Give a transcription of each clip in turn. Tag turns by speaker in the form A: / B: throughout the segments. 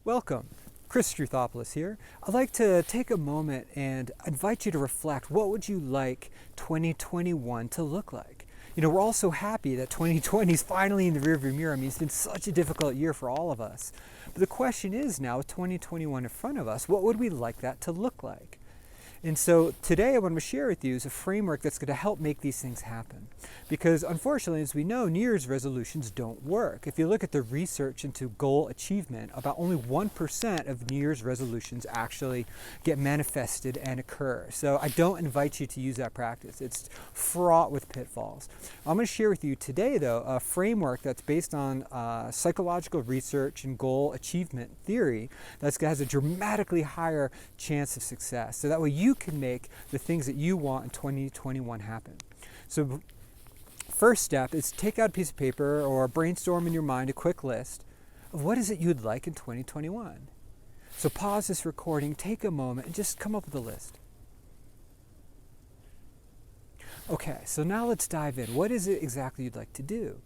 A: Welcome. Chris Struthopoulos here. I'd like to take a moment and invite you to reflect. What would you like 2021 to look like? You know, we're all so happy that 2020 is finally in the rearview mirror. I mean, it's been such a difficult year for all of us. But the question is now, with 2021 in front of us, what would we like that to look like? And so today I want to share with you is a framework that's going to help make these things happen. Because unfortunately, as we know, New Year's resolutions don't work. If you look at the research into goal achievement, about only 1% of New Year's resolutions actually get manifested and occur. So I don't invite you to use that practice. It's fraught with pitfalls. I'm going to share with you today, though, a framework that's based on psychological research and goal achievement theory that has a dramatically higher chance of success. So that way you can make the things that you want in 2021 happen. So first step is take out a piece of paper or brainstorm in your mind a quick list of what is it you'd like in 2021. So pause this recording, take a moment, and just come up with a list. Okay, so now let's dive in. What is it exactly you'd like to do?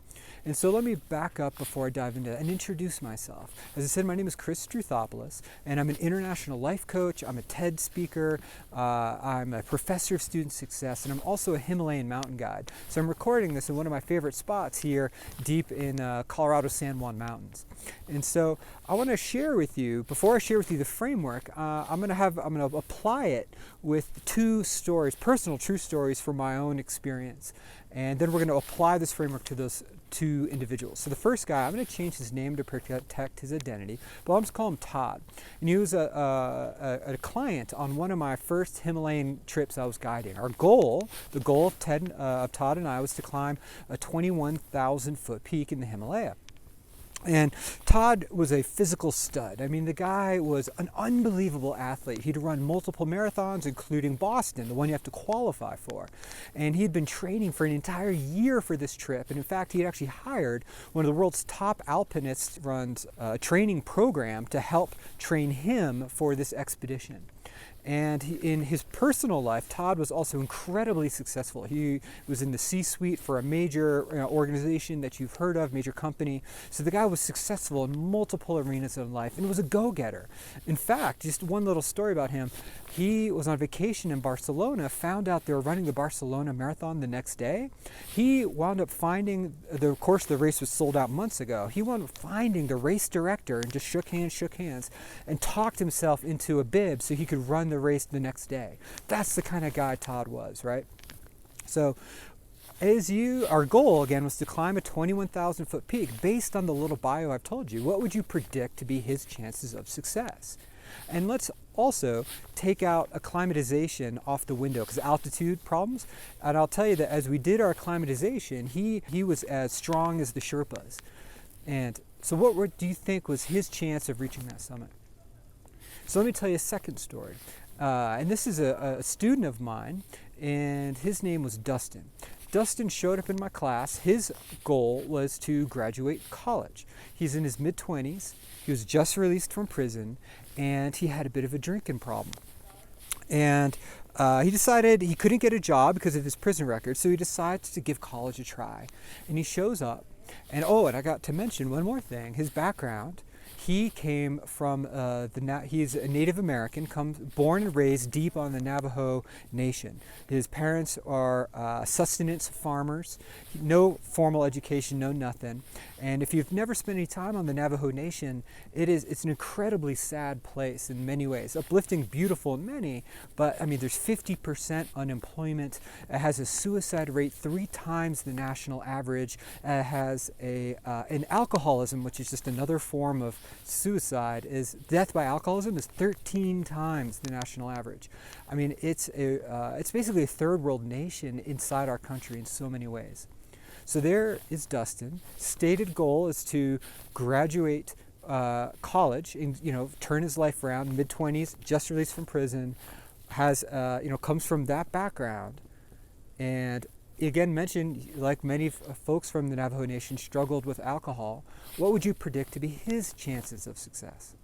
A: And so let me back up before I dive into that and introduce myself. As I said, my name is Chris Struthopoulos, and I'm an international life coach. I'm a TED speaker. I'm a professor of student success, and I'm also a Himalayan mountain guide. So I'm recording this in one of my favorite spots here deep in Colorado San Juan Mountains. And so I want to share with you, before I share with you the framework, I'm going to apply it with two stories, personal true stories from my own experience. And then we're going to apply this framework to those two individuals. So the first guy, I'm going to change his name to protect his identity, but I'll just call him Todd. And he was a client on one of my first Himalayan trips I was guiding. Our goal, the goal of Todd and I, was to climb a 21,000 foot peak in the Himalaya. And Todd was a physical stud. I mean, the guy was an unbelievable athlete. He'd run multiple marathons, including Boston, the one you have to qualify for. And he'd been training for an entire year for this trip. And in fact, he had actually hired one of the world's top alpinists, runs a training program to help train him for this expedition. And in his personal life, Todd was also incredibly successful. He was in the C-suite for a major organization that you've heard of, major company. So the guy was successful in multiple arenas of life and was a go-getter. In fact, just one little story about him, he was on vacation in Barcelona, found out they were running the Barcelona Marathon the next day. He wound up finding, of course the race was sold out months ago, he wound up finding the race director and just shook hands, and talked himself into a bib so he could run the race the next day. That's the kind of guy Todd was, right? So our goal again was to climb a 21,000 foot peak. Based on the little bio I've told you, what would you predict to be his chances of success? And let's also take out acclimatization off the window, because altitude problems. And I'll tell you that as we did our acclimatization, he was as strong as the Sherpas. And so what do you think was his chance of reaching that summit? So let me tell you a second story. And this is a student of mine, and his name was Dustin. Dustin showed up in my class. His goal was to graduate college. He's in his mid-20s. He was just released from prison, and he had a bit of a drinking problem. And he decided he couldn't get a job because of his prison record, so he decides to give college a try. And he shows up, and I got to mention one more thing. His background, he came from he's a Native American, born and raised deep on the Navajo Nation. His parents are sustenance farmers, no formal education, no nothing. And if you've never spent any time on the Navajo Nation, it's an incredibly sad place in many ways. Uplifting, beautiful in many, but I mean, there's 50% unemployment. It has a suicide rate 3 times the national average. It has an alcoholism, which is just another form of suicide. Is death by alcoholism is 13 times the national average. I mean, it's basically a third world nation inside our country in so many ways. So there is Dustin. Stated goal is to graduate college and turn his life around. Mid-20s, just released from prison, has comes from that background, and again mentioned, like many folks from the Navajo Nation, struggled with alcohol. What would you predict to be his chances of success?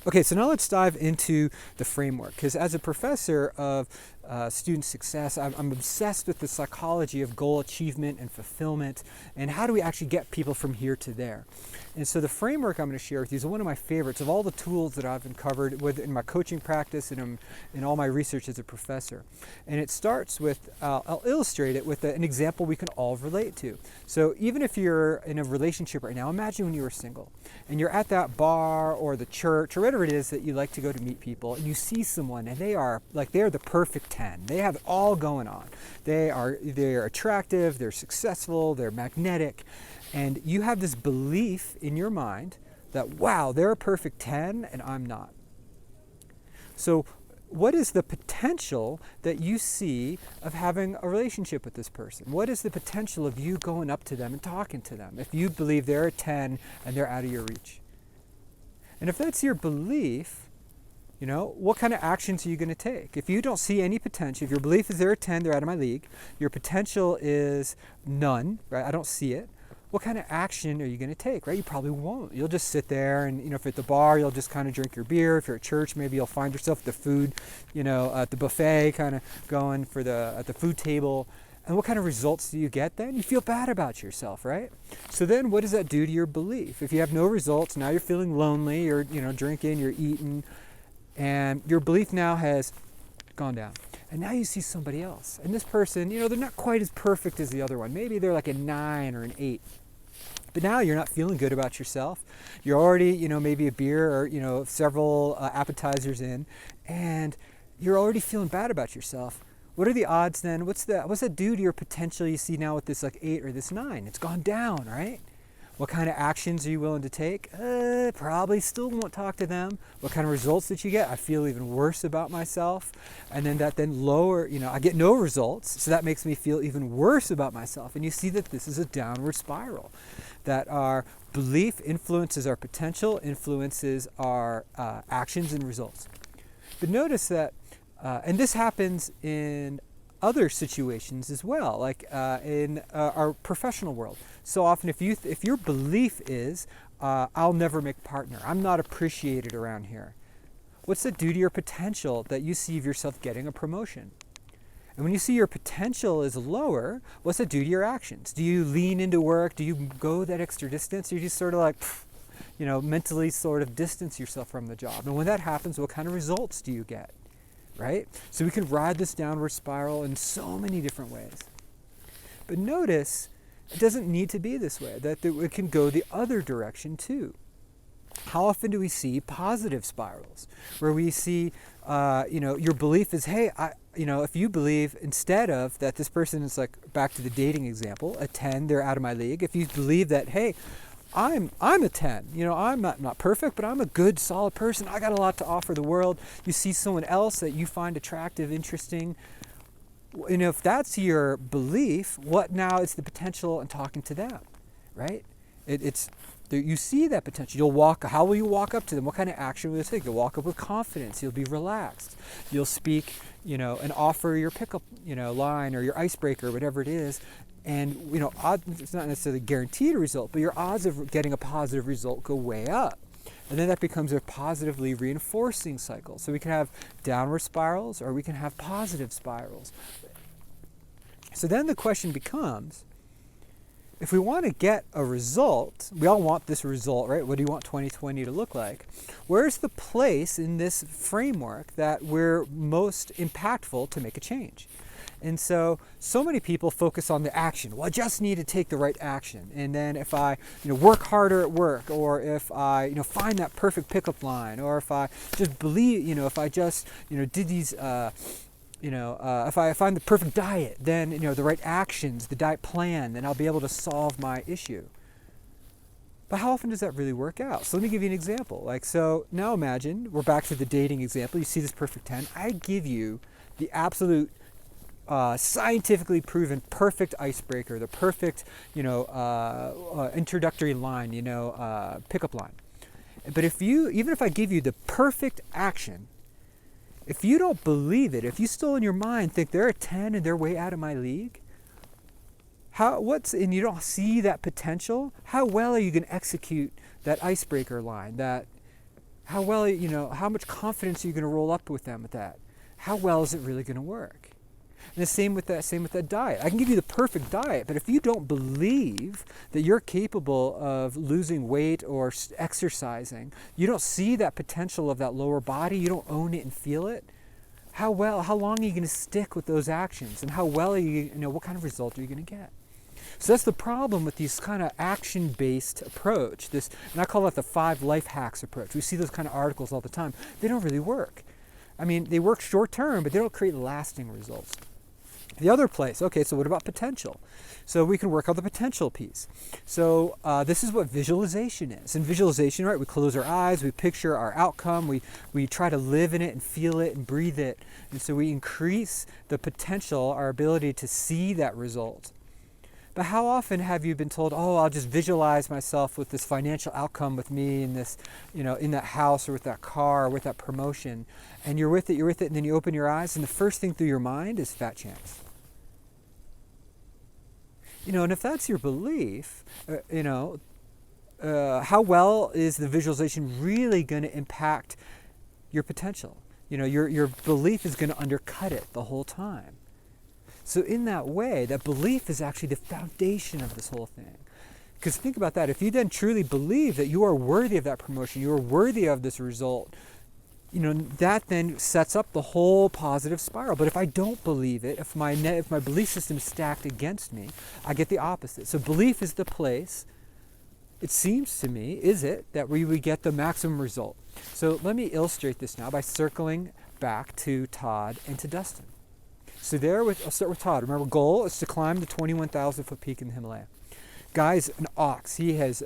A: Okay, so now let's dive into the framework, because as a professor of student success. I'm obsessed with the psychology of goal achievement and fulfillment, and how do we actually get people from here to there. And so the framework I'm going to share with you is one of my favorites of all the tools that I've uncovered in my coaching practice and in all my research as a professor. And it starts with, I'll illustrate it with an example we can all relate to. So even if you're in a relationship right now, imagine when you were single and you're at that bar or the church or whatever it is that you like to go to meet people, and you see someone and they're the perfect 10. They have it all going on. They're attractive, they're successful, they're magnetic. And you have this belief in your mind that, wow, they're a perfect 10 and I'm not. So what is the potential that you see of having a relationship with this person? What is the potential of you going up to them and talking to them if you believe they're a 10 and they're out of your reach? And if that's your belief, what kind of actions are you going to take? If you don't see any potential, if your belief is they're a 10, they're out of my league, your potential is none, right? I don't see it. What kind of action are you going to take, right? You probably won't. You'll just sit there and, if you're at the bar, you'll just kind of drink your beer. If you're at church, maybe you'll find yourself at the food, at the buffet, kind of going at the food table. And what kind of results do you get then? You feel bad about yourself, right? So then what does that do to your belief? If you have no results, now you're feeling lonely, you're, drinking, you're eating, and your belief now has gone down. And now you see somebody else. And this person, they're not quite as perfect as the other one. Maybe they're like a 9 or an 8. But now you're not feeling good about yourself. You're already, maybe a beer or, several appetizers in, and you're already feeling bad about yourself. What are the odds then? What's that do to your potential you see now with this 8 or this 9? It's gone down, right? What kind of actions are you willing to take? Probably still won't talk to them. What kind of results did you get? I feel even worse about myself. And then lower, I get no results. So that makes me feel even worse about myself. And you see that this is a downward spiral. That our belief influences our potential, influences our actions and results. But notice that, and this happens in other situations as well, like in our professional world. So often if your belief is, I'll never make partner, I'm not appreciated around here, what's that do to your potential that you see of yourself getting a promotion? And when you see your potential is lower, what's that do to your actions? Do you lean into work? Do you go that extra distance? Or you just sort of mentally sort of distance yourself from the job? And when that happens, what kind of results do you get? Right? So we can ride this downward spiral in so many different ways. But notice, it doesn't need to be this way, that it can go the other direction too. How often do we see positive spirals where we see, your belief is, hey, if you believe instead of that this person is like, back to the dating example, a 10, they're out of my league. If you believe that, hey, I'm a 10, I'm not perfect, but I'm a good, solid person. I got a lot to offer the world. You see someone else that you find attractive, interesting. And if that's your belief, what now is the potential in talking to them, right? You see that potential. How will you walk up to them? What kind of action will you take? You'll walk up with confidence. You'll be relaxed. You'll speak, and offer your pickup, line or your icebreaker, whatever it is. And, it's not necessarily guaranteed a result, but your odds of getting a positive result go way up. And then that becomes a positively reinforcing cycle. So we can have downward spirals or we can have positive spirals. So then the question becomes, if we want to get a result, we all want this result, right? What do you want 2020 to look like? Where's the place in this framework that we're most impactful to make a change? And so many people focus on the action. Well, I just need to take the right action. And then if I, work harder at work, or if I, find that perfect pickup line, or if I just believe, if I just, did these, if I find the perfect diet, then, the right actions, the diet plan, then I'll be able to solve my issue. But how often does that really work out? So let me give you an example. So now imagine, we're back to the dating example. You see this perfect 10. I give you the absolute scientifically proven perfect icebreaker, the perfect, introductory line, pickup line. But even if I give you the perfect action, if you don't believe it, if you still in your mind think they're a 10 and they're way out of my league, and you don't see that potential, how well are you going to execute that icebreaker line? How much confidence are you going to roll up with them at that? how well is it really going to work? And the same with that diet. I can give you the perfect diet, but if you don't believe that you're capable of losing weight or exercising, you don't see that potential of that lower body, you don't own it and feel it, how long are you going to stick with those actions? And how well are what kind of result are you going to get? So that's the problem with these kind of action-based approach. And I call it the 5 life hacks approach. We see those kind of articles all the time. They don't really work. I mean, they work short term, but they don't create lasting results. The other place, okay, so what about potential? So we can work on the potential piece. So this is what visualization is. In visualization, right, we close our eyes, we picture our outcome, we try to live in it and feel it and breathe it. And so we increase the potential, our ability to see that result. But how often have you been told, oh, I'll just visualize myself with this financial outcome with me in this, in that house or with that car or with that promotion, and you're with it, and then you open your eyes, and the first thing through your mind is fat chance. And if that's your belief, how well is the visualization really going to impact your potential? Your belief is going to undercut it the whole time. So in that way, that belief is actually the foundation of this whole thing. Because think about that. If you then truly believe that you are worthy of that promotion, you are worthy of this result, that then sets up the whole positive spiral. But if I don't believe it, if my belief system is stacked against me, I get the opposite. So belief is the place, it seems to me, that we get the maximum result. So let me illustrate this now by circling back to Todd and to Dustin. So I'll start with Todd. Remember, goal is to climb the 21,000 foot peak in the Himalaya. Guy's an ox. He has,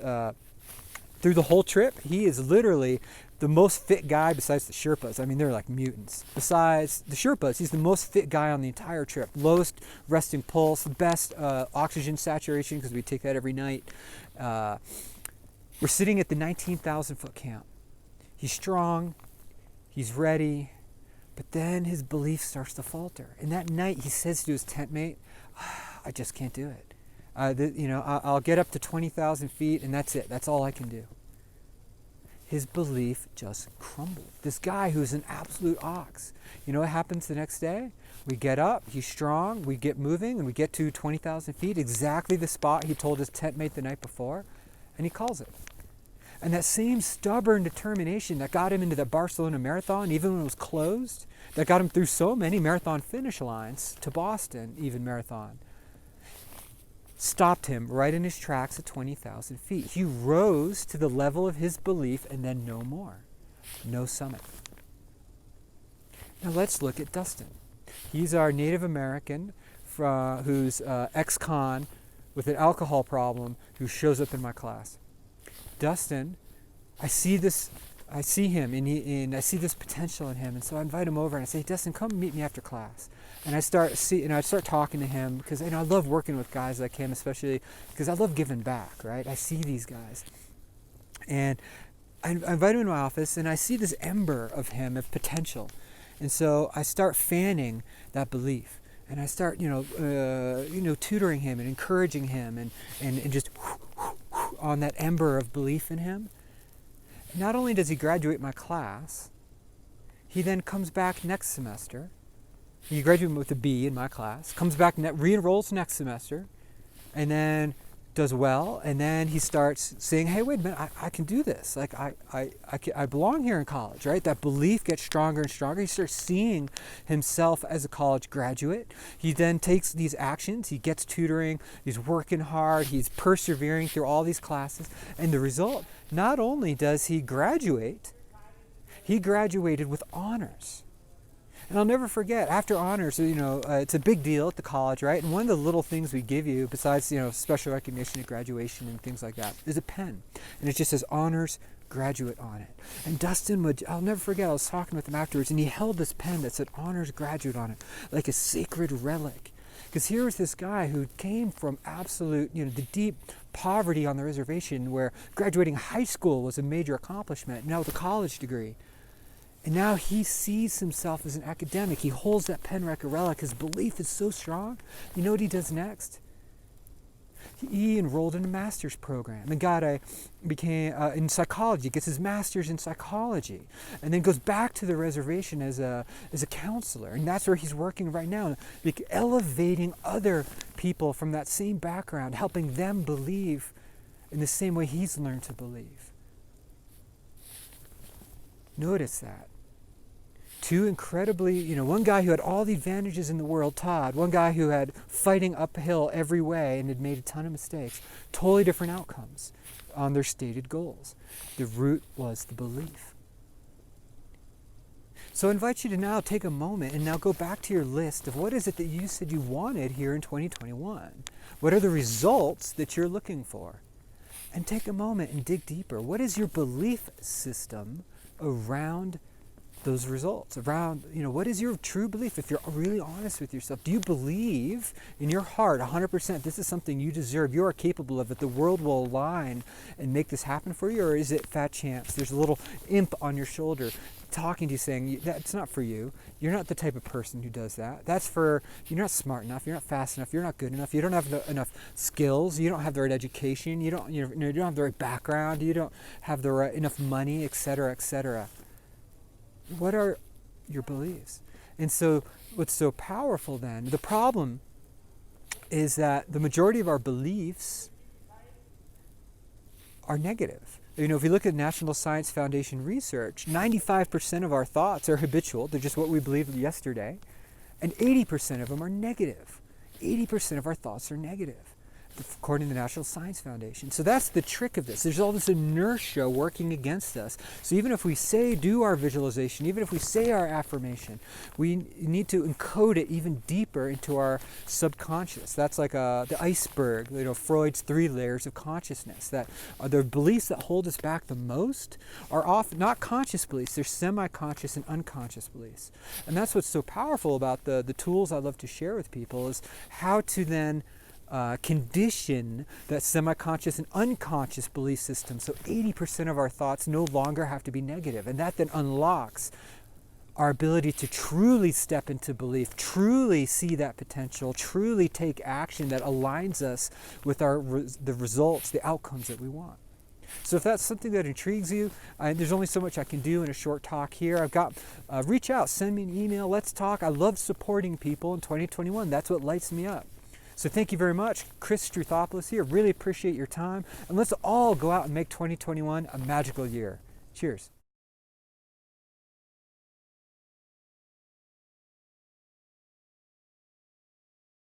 A: through the whole trip, he is literally the most fit guy besides the Sherpas. I mean, they're like mutants. Besides the Sherpas, he's the most fit guy on the entire trip. Lowest resting pulse, the best oxygen saturation because we take that every night. We're sitting at the 19,000 foot camp. He's strong. He's ready. But then his belief starts to falter. And that night he says to his tent mate, I just can't do it. I'll get up to 20,000 feet and that's it. That's all I can do. His belief just crumbled. This guy who's an absolute ox. You know what happens the next day? We get up, he's strong, we get moving, and we get to 20,000 feet, exactly the spot he told his tent mate the night before, and he calls it. And that same stubborn determination that got him into the Barcelona Marathon, even when it was closed, that got him through so many marathon finish lines, to Boston even marathon, stopped him right in his tracks at 20,000 feet. He rose to the level of his belief and then no more. No summit. Now let's look at Dustin. He's our Native American who's ex-con with an alcohol problem who shows up in my class. Dustin, I see him and I see this potential in him, and so I invite him over and I say, Dustin, come meet me after class. And I start talking to him because I love working with guys like him, especially because I love giving back, right? I see these guys. And I invite him in my office and I see this ember of him, of potential. And so I start fanning that belief. And I start, tutoring him and encouraging him and just on that ember of belief in him. Not only does he graduate my class, he then comes back next semester. He graduated with a B in my class, comes back, re-enrolls next semester, and then does well, and then he starts saying, hey, wait a minute, I can do this. Like, I belong here in college, right? That belief gets stronger and stronger. He starts seeing himself as a college graduate. He then takes these actions. He gets tutoring. He's working hard. He's persevering through all these classes. And the result, not only does he graduate, he graduated with honors. And I'll never forget, after honors, it's a big deal at the college, right? And one of the little things we give you, besides, special recognition at graduation and things like that, is a pen. And it just says honors graduate on it. And Dustin I'll never forget, I was talking with him afterwards, and he held this pen that said honors graduate on it, like a sacred relic. Because here was this guy who came from absolute, the deep poverty on the reservation where graduating high school was a major accomplishment, now with a college degree. And now he sees himself as an academic. He holds that pen like a relic. His belief is so strong. You know what he does next? he enrolled in a master's program and became in psychology, gets his master's in psychology, and then goes back to the reservation as a counselor, and that's where he's working right now, like elevating other people from that same background, helping them believe in the same way he's learned to believe. Notice that. Two incredibly, one guy who had all the advantages in the world, Todd, one guy who had fighting uphill every way and had made a ton of mistakes, totally different outcomes on their stated goals. The root was the belief. So I invite you to now take a moment and now go back to your list of what is it that you said you wanted here in 2021? What are the results that you're looking for? And take a moment and dig deeper. What is your belief system around those results, around, what is your true belief? If you're really honest with yourself, do you believe in your heart 100% this is something you deserve, you are capable of it, the world will align and make this happen for you? Or is it fat chance? There's a little imp on your shoulder talking to you saying, that's not for you. You're not the type of person who does that. That's for, you're not smart enough, you're not fast enough, you're not good enough, you don't have enough skills, you don't have the right education, you don't have the right background, you don't have the right enough money, etc., etc. What are your beliefs? And so what's so powerful then, the problem is that the majority of our beliefs are negative. If you look at National Science Foundation research, 95% of our thoughts are habitual. They're just what we believed yesterday. And 80% of them are negative. 80% of our thoughts are negative, according to the National Science Foundation. So that's the trick of this. There's all this inertia working against us. So even if we do our visualization, even if we say our affirmation, we need to encode it even deeper into our subconscious. That's like the iceberg, Freud's 3 layers of consciousness. That are the beliefs that hold us back the most are often not conscious beliefs. They're semi-conscious and unconscious beliefs. And that's what's so powerful about the tools I love to share with people is how to then condition that semi-conscious and unconscious belief system. So 80% of our thoughts no longer have to be negative. And that then unlocks our ability to truly step into belief, truly see that potential, truly take action that aligns us with the results, the outcomes that we want. So if that's something that intrigues you, there's only so much I can do in a short talk here. I've got, reach out, send me an email, let's talk. I love supporting people in 2021. That's what lights me up. So thank you very much. Chris Struthopoulos here. Really appreciate your time. And let's all go out and make 2021 a magical year. Cheers.